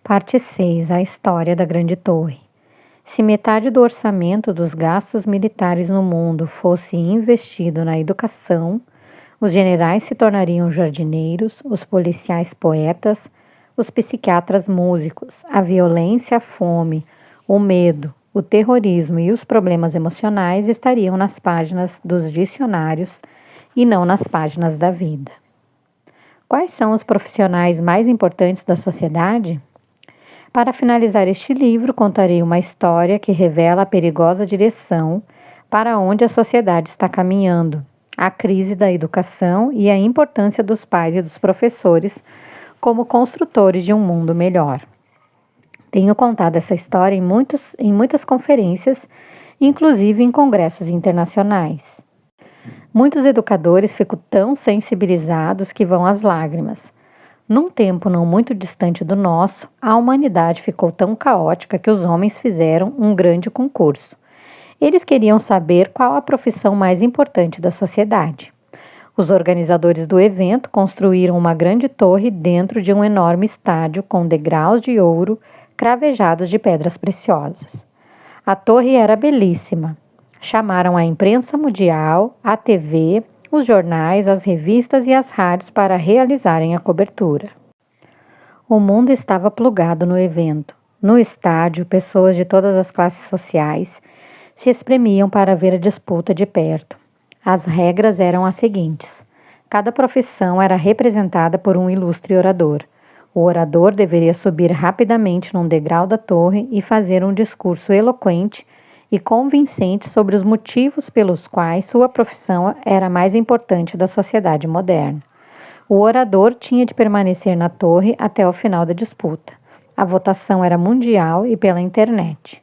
Parte 6. A história da Grande Torre. Se metade do orçamento dos gastos militares no mundo fosse investido na educação, os generais se tornariam jardineiros, os policiais poetas, os psiquiatras músicos, a violência, a fome, o medo, o terrorismo e os problemas emocionais estariam nas páginas dos dicionários e não nas páginas da vida. Quais são os profissionais mais importantes da sociedade? Para finalizar este livro, contarei uma história que revela a perigosa direção para onde a sociedade está caminhando, a crise da educação e a importância dos pais e dos professores como construtores de um mundo melhor. Tenho contado essa história em muitas conferências, inclusive em congressos internacionais. Muitos educadores ficam tão sensibilizados que vão às lágrimas. Num tempo não muito distante do nosso, a humanidade ficou tão caótica que os homens fizeram um grande concurso. Eles queriam saber qual a profissão mais importante da sociedade. Os organizadores do evento construíram uma grande torre dentro de um enorme estádio com degraus de ouro cravejados de pedras preciosas. A torre era belíssima. Chamaram a imprensa mundial, a TV, os jornais, as revistas e as rádios para realizarem a cobertura. O mundo estava plugado no evento. No estádio, pessoas de todas as classes sociais se espremiam para ver a disputa de perto. As regras eram as seguintes: cada profissão era representada por um ilustre orador. O orador deveria subir rapidamente num degrau da torre e fazer um discurso eloquente e convincente sobre os motivos pelos quais sua profissão era a mais importante da sociedade moderna. O orador tinha de permanecer na torre até o final da disputa. A votação era mundial e pela internet.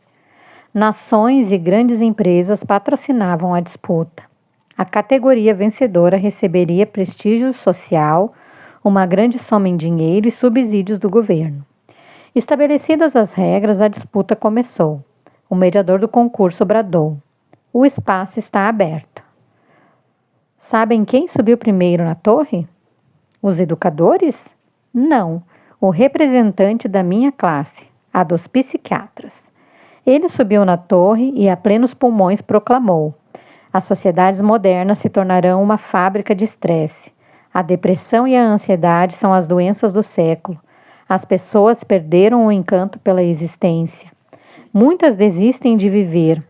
Nações e grandes empresas patrocinavam a disputa. A categoria vencedora receberia prestígio social, uma grande soma em dinheiro e subsídios do governo. Estabelecidas as regras, a disputa começou. O mediador do concurso bradou: "O espaço está aberto." Sabem quem subiu primeiro na torre? Os educadores? Não, o representante da minha classe, a dos psiquiatras. Ele subiu na torre e a plenos pulmões proclamou: "As sociedades modernas se tornarão uma fábrica de estresse. A depressão e a ansiedade são as doenças do século. As pessoas perderam o encanto pela existência. Muitas desistem de viver.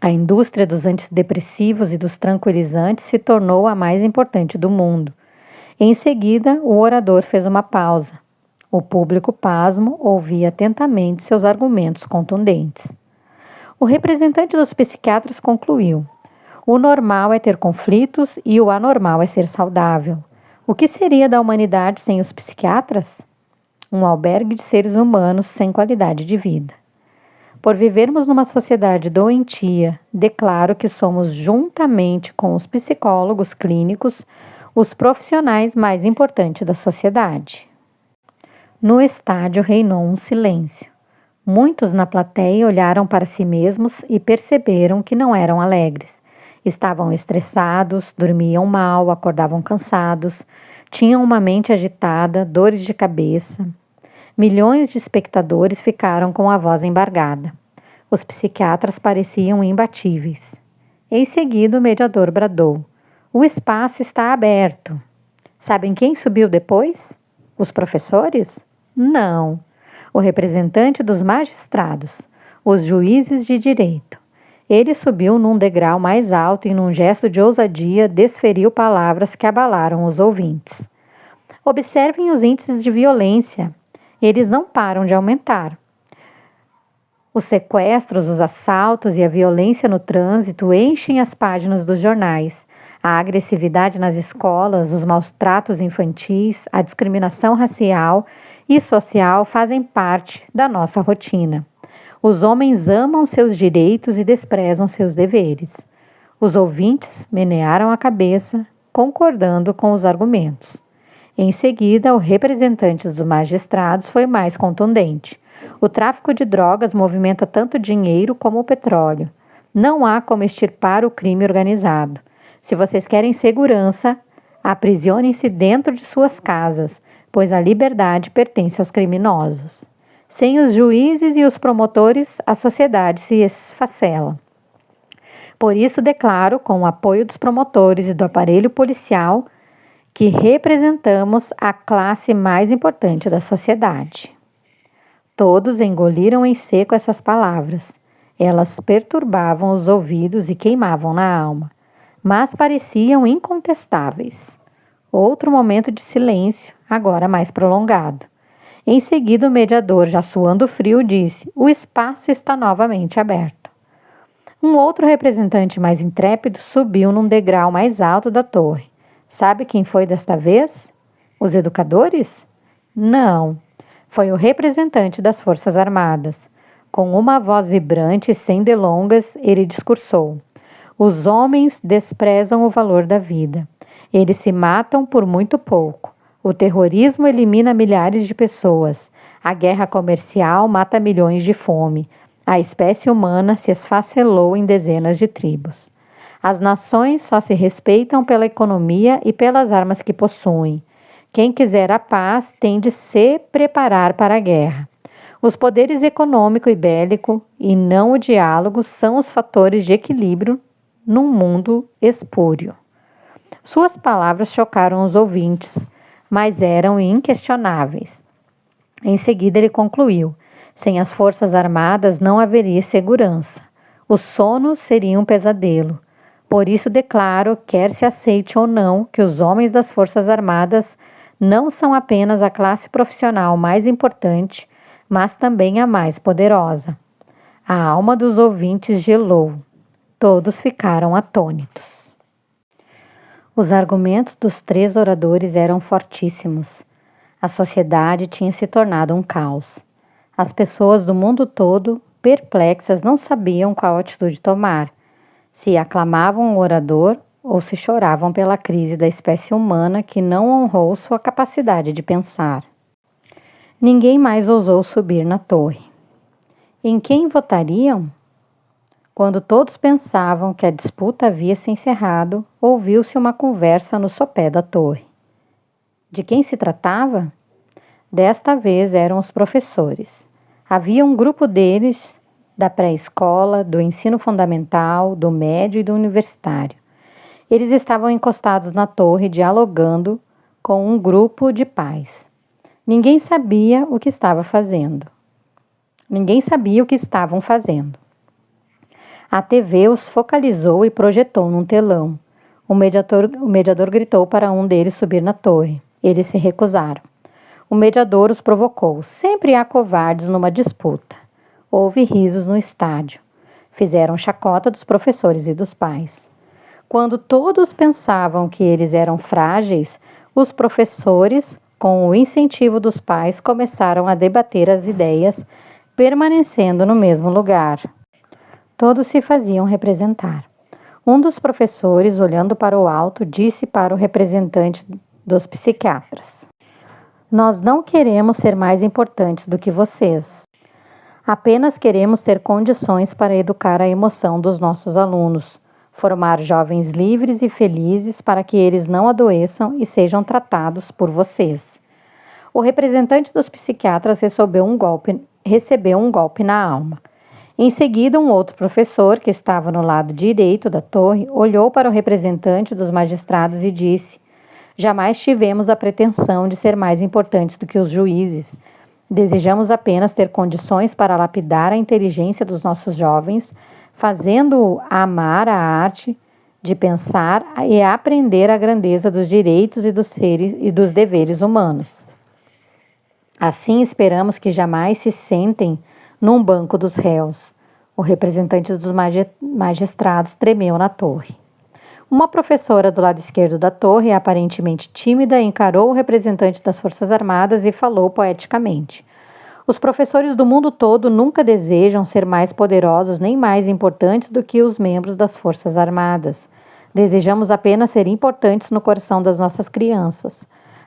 A indústria dos antidepressivos e dos tranquilizantes se tornou a mais importante do mundo." Em seguida, o orador fez uma pausa. O público, pasmo, ouvia atentamente seus argumentos contundentes. O representante dos psiquiatras concluiu: "O normal é ter conflitos e o anormal é ser saudável. O que seria da humanidade sem os psiquiatras? Um albergue de seres humanos sem qualidade de vida. Por vivermos numa sociedade doentia, declaro que somos, juntamente com os psicólogos clínicos, os profissionais mais importantes da sociedade." No estádio reinou um silêncio. Muitos na plateia olharam para si mesmos e perceberam que não eram alegres. Estavam estressados, dormiam mal, acordavam cansados, tinham uma mente agitada, dores de cabeça. Milhões de espectadores ficaram com a voz embargada. Os psiquiatras pareciam imbatíveis. Em seguida, o mediador bradou: "O espaço está aberto." Sabem quem subiu depois? Os professores? Não. O representante dos magistrados, os juízes de direito. Ele subiu num degrau mais alto e, num gesto de ousadia, desferiu palavras que abalaram os ouvintes. Observem os índices de violência. Eles não param de aumentar. Os sequestros, os assaltos e a violência no trânsito enchem as páginas dos jornais. A agressividade nas escolas, os maus tratos infantis, a discriminação racial e social fazem parte da nossa rotina. Os homens amam seus direitos e desprezam seus deveres. Os ouvintes menearam a cabeça, concordando com os argumentos. Em seguida, o representante dos magistrados foi mais contundente. O tráfico de drogas movimenta tanto dinheiro como o petróleo. Não há como extirpar o crime organizado. Se vocês querem segurança, aprisionem-se dentro de suas casas, pois a liberdade pertence aos criminosos. Sem os juízes e os promotores, a sociedade se esfacela. Por isso declaro, com o apoio dos promotores e do aparelho policial, que representamos a classe mais importante da sociedade. Todos engoliram em seco essas palavras. Elas perturbavam os ouvidos e queimavam na alma, mas pareciam incontestáveis. Outro momento de silêncio, agora mais prolongado. Em seguida, o mediador, já suando frio, disse: "O espaço está novamente aberto." Um outro representante mais intrépido subiu num degrau mais alto da torre. Sabe quem foi desta vez? Os educadores? Não. Foi o representante das Forças Armadas. Com uma voz vibrante e sem delongas, ele discursou: "Os homens desprezam o valor da vida. Eles se matam por muito pouco. O terrorismo elimina milhares de pessoas. A guerra comercial mata milhões de fome. A espécie humana se esfacelou em dezenas de tribos. As nações só se respeitam pela economia e pelas armas que possuem. Quem quiser a paz tem de se preparar para a guerra. Os poderes econômico e bélico, e não o diálogo, são os fatores de equilíbrio num mundo espúrio." Suas palavras chocaram os ouvintes, mas eram inquestionáveis. Em seguida ele concluiu: "Sem as Forças Armadas não haveria segurança. O sono seria um pesadelo. Por isso declaro, quer se aceite ou não, que os homens das Forças Armadas não são apenas a classe profissional mais importante, mas também a mais poderosa." A alma dos ouvintes gelou. Todos ficaram atônitos. Os argumentos dos 3 oradores eram fortíssimos. A sociedade tinha se tornado um caos. As pessoas do mundo todo, perplexas, não sabiam qual atitude tomar. Se aclamavam o orador ou se choravam pela crise da espécie humana que não honrou sua capacidade de pensar. Ninguém mais ousou subir na torre. Em quem votariam? Quando todos pensavam que a disputa havia se encerrado, ouviu-se uma conversa no sopé da torre. De quem se tratava? Desta vez eram os professores. Havia um grupo deles da pré-escola, do ensino fundamental, do médio e do universitário. Eles estavam encostados na torre, dialogando com um grupo de pais. Ninguém sabia o que estavam fazendo. A TV os focalizou e projetou num telão. O mediador gritou para um deles subir na torre. Eles se recusaram. O mediador os provocou. Sempre há covardes numa disputa. Houve risos no estádio. Fizeram chacota dos professores e dos pais. Quando todos pensavam que eles eram frágeis, os professores, com o incentivo dos pais, começaram a debater as ideias, permanecendo no mesmo lugar. Todos se faziam representar. Um dos professores, olhando para o alto, disse para o representante dos psiquiatras: "Nós não queremos ser mais importantes do que vocês. Apenas queremos ter condições para educar a emoção dos nossos alunos, formar jovens livres e felizes para que eles não adoeçam e sejam tratados por vocês." O representante dos psiquiatras recebeu um golpe na alma. Em seguida, um outro professor, que estava no lado direito da torre, olhou para o representante dos magistrados e disse: "Jamais tivemos a pretensão de ser mais importantes do que os juízes. Desejamos apenas ter condições para lapidar a inteligência dos nossos jovens, fazendo-o amar a arte de pensar e aprender a grandeza dos direitos e dos deveres humanos. Assim esperamos que jamais se sentem num banco dos réus." O representante dos magistrados tremeu na torre. Uma professora do lado esquerdo da torre, aparentemente tímida, encarou o representante das Forças Armadas e falou poeticamente: "Os professores do mundo todo nunca desejam ser mais poderosos nem mais importantes do que os membros das Forças Armadas. Desejamos apenas ser importantes no coração das nossas crianças.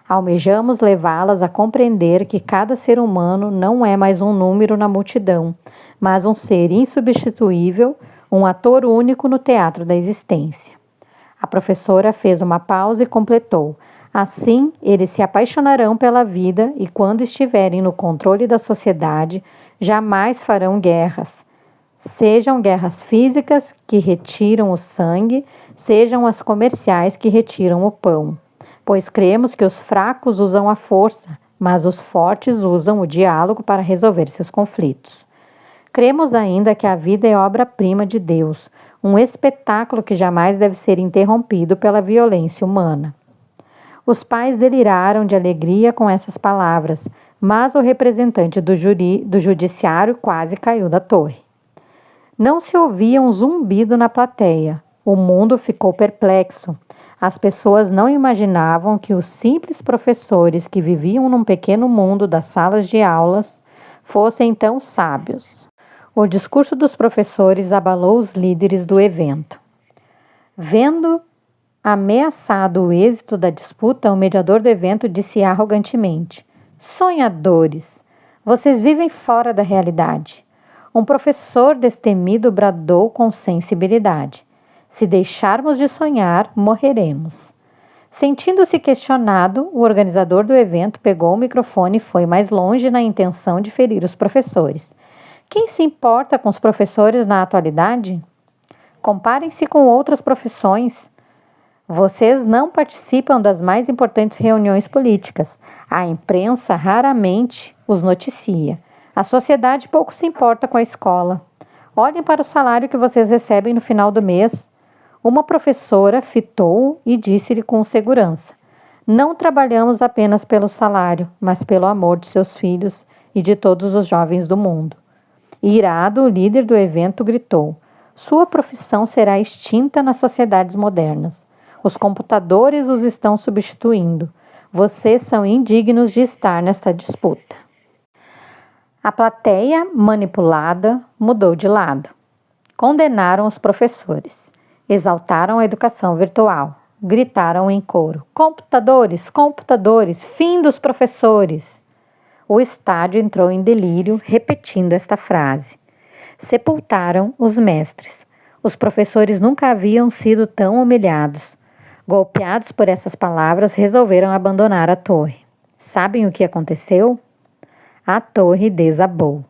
Almejamos levá-las a compreender que cada ser humano não é mais um número na multidão, mas um ser insubstituível, um ator único no teatro da existência." A professora fez uma pausa e completou: Assim, eles se apaixonarão pela vida e, quando estiverem no controle da sociedade, jamais farão guerras. Sejam guerras físicas que retiram o sangue, sejam as comerciais que retiram o pão. Pois cremos que os fracos usam a força, mas os fortes usam o diálogo para resolver seus conflitos. Cremos ainda que a vida é obra-prima de Deus, um espetáculo que jamais deve ser interrompido pela violência humana. Os pais deliraram de alegria com essas palavras, mas o representante do judiciário quase caiu da torre. Não se ouvia um zumbido na plateia. O mundo ficou perplexo. As pessoas não imaginavam que os simples professores que viviam num pequeno mundo das salas de aulas fossem tão sábios. O discurso dos professores abalou os líderes do evento. Vendo ameaçado o êxito da disputa, o mediador do evento disse arrogantemente: sonhadores, vocês vivem fora da realidade. Um professor destemido bradou com sensibilidade: se deixarmos de sonhar, morreremos. Sentindo-se questionado, o organizador do evento pegou o microfone e foi mais longe na intenção de ferir os professores. Quem se importa com os professores na atualidade? Comparem-se com outras profissões. Vocês não participam das mais importantes reuniões políticas. A imprensa raramente os noticia. A sociedade pouco se importa com a escola. Olhem para o salário que vocês recebem no final do mês. Uma professora fitou-o e disse-lhe com segurança: não trabalhamos apenas pelo salário, mas pelo amor de seus filhos e de todos os jovens do mundo. Irado, o líder do evento gritou: sua profissão será extinta nas sociedades modernas. Os computadores os estão substituindo. Vocês são indignos de estar nesta disputa. A plateia, manipulada, mudou de lado. Condenaram os professores. Exaltaram a educação virtual. Gritaram em coro: computadores, computadores, fim dos professores! O estádio entrou em delírio, repetindo esta frase. Sepultaram os mestres. Os professores nunca haviam sido tão humilhados. Golpeados por essas palavras, resolveram abandonar a torre. Sabem o que aconteceu? A torre desabou.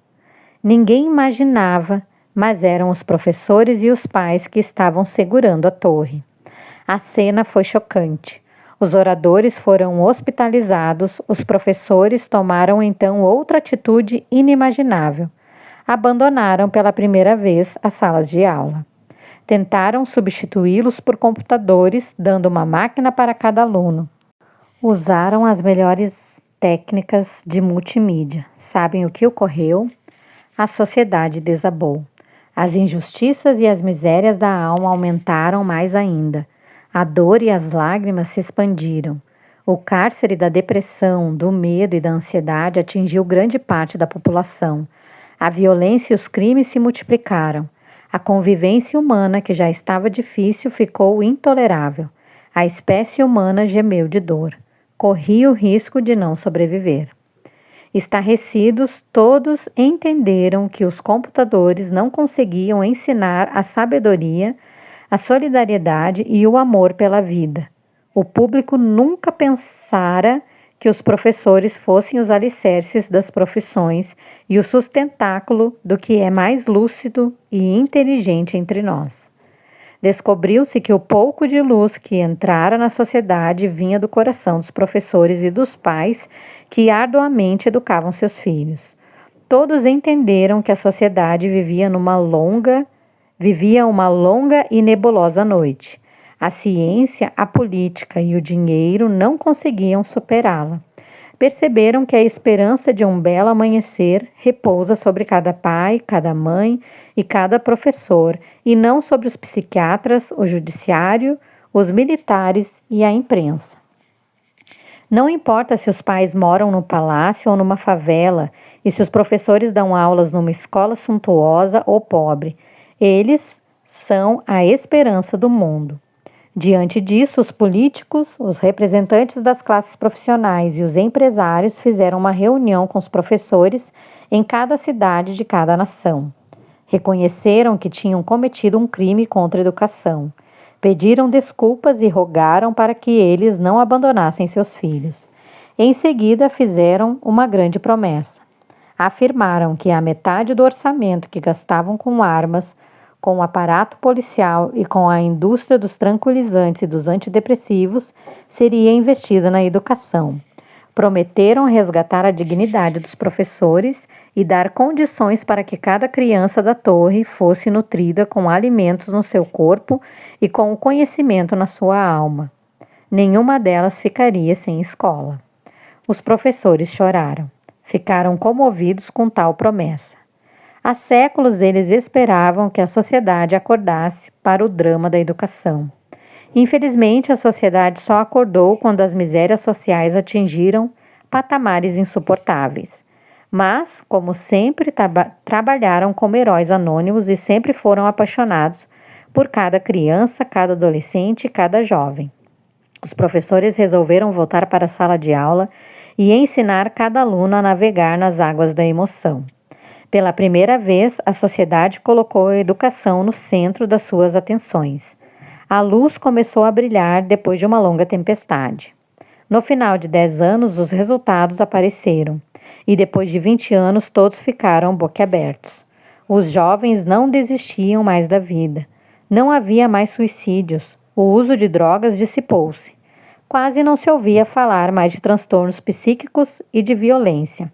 Ninguém imaginava, mas eram os professores e os pais que estavam segurando a torre. A cena foi chocante. Os oradores foram hospitalizados, os professores tomaram então outra atitude inimaginável. Abandonaram pela primeira vez as salas de aula. Tentaram substituí-los por computadores, dando uma máquina para cada aluno. Usaram as melhores técnicas de multimídia. Sabem o que ocorreu? A sociedade desabou. As injustiças e as misérias da alma aumentaram mais ainda. A dor e as lágrimas se expandiram. O cárcere da depressão, do medo e da ansiedade atingiu grande parte da população. A violência e os crimes se multiplicaram. A convivência humana, que já estava difícil, ficou intolerável. A espécie humana gemeu de dor. Corria o risco de não sobreviver. Estarrecidos, todos entenderam que os computadores não conseguiam ensinar a sabedoria, a solidariedade e o amor pela vida. O público nunca pensara que os professores fossem os alicerces das profissões e o sustentáculo do que é mais lúcido e inteligente entre nós. Descobriu-se que o pouco de luz que entrara na sociedade vinha do coração dos professores e dos pais que arduamente educavam seus filhos. Todos entenderam que a sociedade vivia uma longa e nebulosa noite. A ciência, a política e o dinheiro não conseguiam superá-la. Perceberam que a esperança de um belo amanhecer repousa sobre cada pai, cada mãe e cada professor, e não sobre os psiquiatras, o judiciário, os militares e a imprensa. Não importa se os pais moram no palácio ou numa favela, e se os professores dão aulas numa escola suntuosa ou pobre, eles são a esperança do mundo. Diante disso, os políticos, os representantes das classes profissionais e os empresários fizeram uma reunião com os professores em cada cidade de cada nação. Reconheceram que tinham cometido um crime contra a educação. Pediram desculpas e rogaram para que eles não abandonassem seus filhos. Em seguida, fizeram uma grande promessa. Afirmaram que a metade do orçamento que gastavam com armas, com o aparato policial e com a indústria dos tranquilizantes e dos antidepressivos seria investida na educação. Prometeram resgatar a dignidade dos professores e dar condições para que cada criança da torre fosse nutrida com alimentos no seu corpo e com o conhecimento na sua alma. Nenhuma delas ficaria sem escola. Os professores choraram. Ficaram comovidos com tal promessa. Há séculos eles esperavam que a sociedade acordasse para o drama da educação. Infelizmente, a sociedade só acordou quando as misérias sociais atingiram patamares insuportáveis. Mas, como sempre, trabalharam como heróis anônimos e sempre foram apaixonados por cada criança, cada adolescente e cada jovem. Os professores resolveram voltar para a sala de aula e ensinar cada aluno a navegar nas águas da emoção. Pela primeira vez, a sociedade colocou a educação no centro das suas atenções. A luz começou a brilhar depois de uma longa tempestade. No final de 10 anos, os resultados apareceram, e depois de 20 anos, todos ficaram boquiabertos. Os jovens não desistiam mais da vida. Não havia mais suicídios. O uso de drogas dissipou-se. Quase não se ouvia falar mais de transtornos psíquicos e de violência.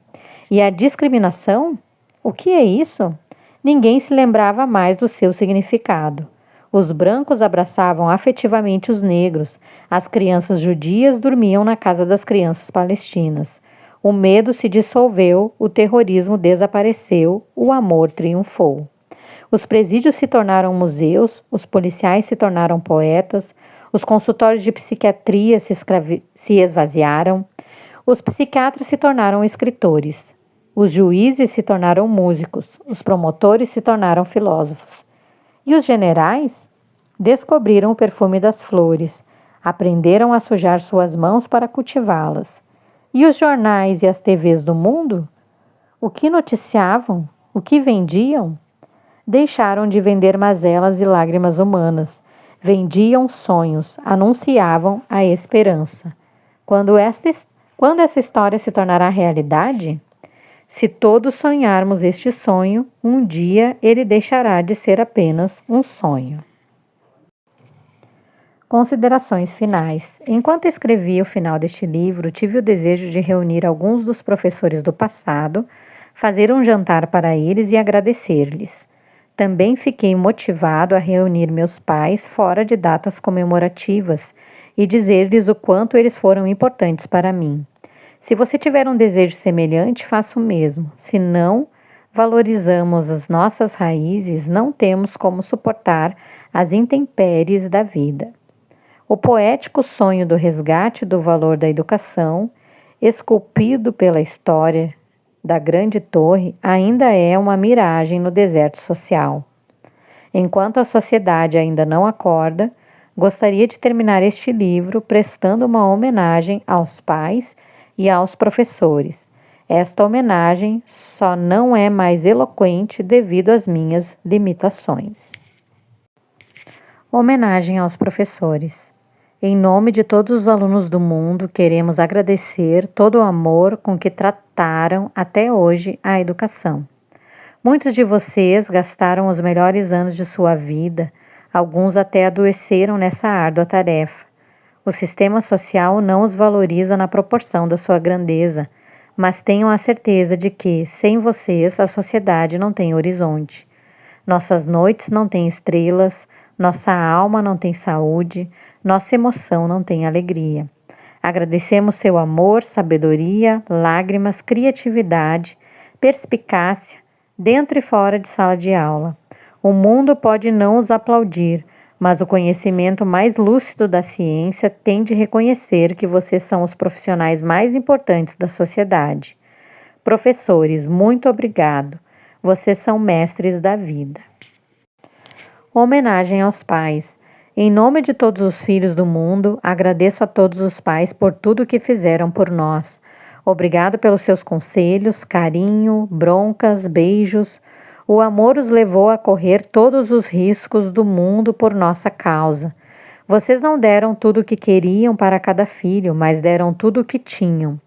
E a discriminação? O que é isso? Ninguém se lembrava mais do seu significado. Os brancos abraçavam afetivamente os negros, as crianças judias dormiam na casa das crianças palestinas. O medo se dissolveu, o terrorismo desapareceu, o amor triunfou. Os presídios se tornaram museus, os policiais se tornaram poetas, os consultórios de psiquiatria se esvaziaram, os psiquiatras se tornaram escritores, os juízes se tornaram músicos, os promotores se tornaram filósofos. E os generais descobriram o perfume das flores, aprenderam a sujar suas mãos para cultivá-las. E os jornais e as TVs do mundo? O que noticiavam? O que vendiam? Deixaram de vender mazelas e lágrimas humanas. Vendiam sonhos, anunciavam a esperança. Quando essa história se tornará realidade? Se todos sonharmos este sonho, um dia ele deixará de ser apenas um sonho. Considerações finais. Enquanto escrevi o final deste livro, tive o desejo de reunir alguns dos professores do passado, fazer um jantar para eles e agradecer-lhes. Também fiquei motivado a reunir meus pais fora de datas comemorativas e dizer-lhes o quanto eles foram importantes para mim. Se você tiver um desejo semelhante, faça o mesmo. Se não valorizamos as nossas raízes, não temos como suportar as intempéries da vida. O poético sonho do resgate do valor da educação, esculpido pela história da Grande Torre, ainda é uma miragem no deserto social. Enquanto a sociedade ainda não acorda, gostaria de terminar este livro prestando uma homenagem aos pais e aos professores. Esta homenagem só não é mais eloquente devido às minhas limitações. Homenagem aos professores. Em nome de todos os alunos do mundo, queremos agradecer todo o amor com que trataram até hoje a educação. Muitos de vocês gastaram os melhores anos de sua vida, alguns até adoeceram nessa árdua tarefa. O sistema social não os valoriza na proporção da sua grandeza, mas tenham a certeza de que, sem vocês, a sociedade não tem horizonte. Nossas noites não têm estrelas, nossa alma não tem saúde, nossa emoção não tem alegria. Agradecemos seu amor, sabedoria, lágrimas, criatividade, perspicácia, dentro e fora de sala de aula. O mundo pode não os aplaudir, mas o conhecimento mais lúcido da ciência tem de reconhecer que vocês são os profissionais mais importantes da sociedade. Professores, muito obrigado. Vocês são mestres da vida. Homenagem aos pais. Em nome de todos os filhos do mundo, agradeço a todos os pais por tudo que fizeram por nós. Obrigado pelos seus conselhos, carinho, broncas, beijos. O amor os levou a correr todos os riscos do mundo por nossa causa. Vocês não deram tudo o que queriam para cada filho, mas deram tudo o que tinham.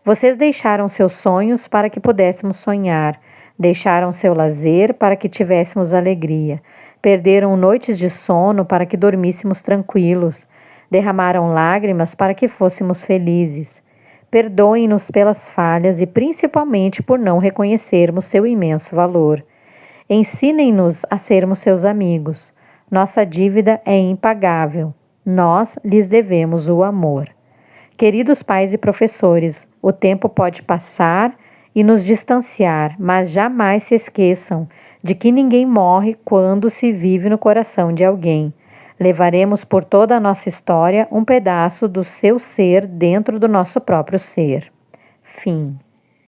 Vocês deixaram seus sonhos para que pudéssemos sonhar, deixaram seu lazer para que tivéssemos alegria, perderam noites de sono para que dormíssemos tranquilos, derramaram lágrimas para que fôssemos felizes. Perdoem-nos pelas falhas e principalmente por não reconhecermos seu imenso valor. Ensinem-nos a sermos seus amigos. Nossa dívida é impagável. Nós lhes devemos o amor. Queridos pais e professores, o tempo pode passar e nos distanciar, mas jamais se esqueçam de que ninguém morre quando se vive no coração de alguém. Levaremos por toda a nossa história um pedaço do seu ser dentro do nosso próprio ser. Fim.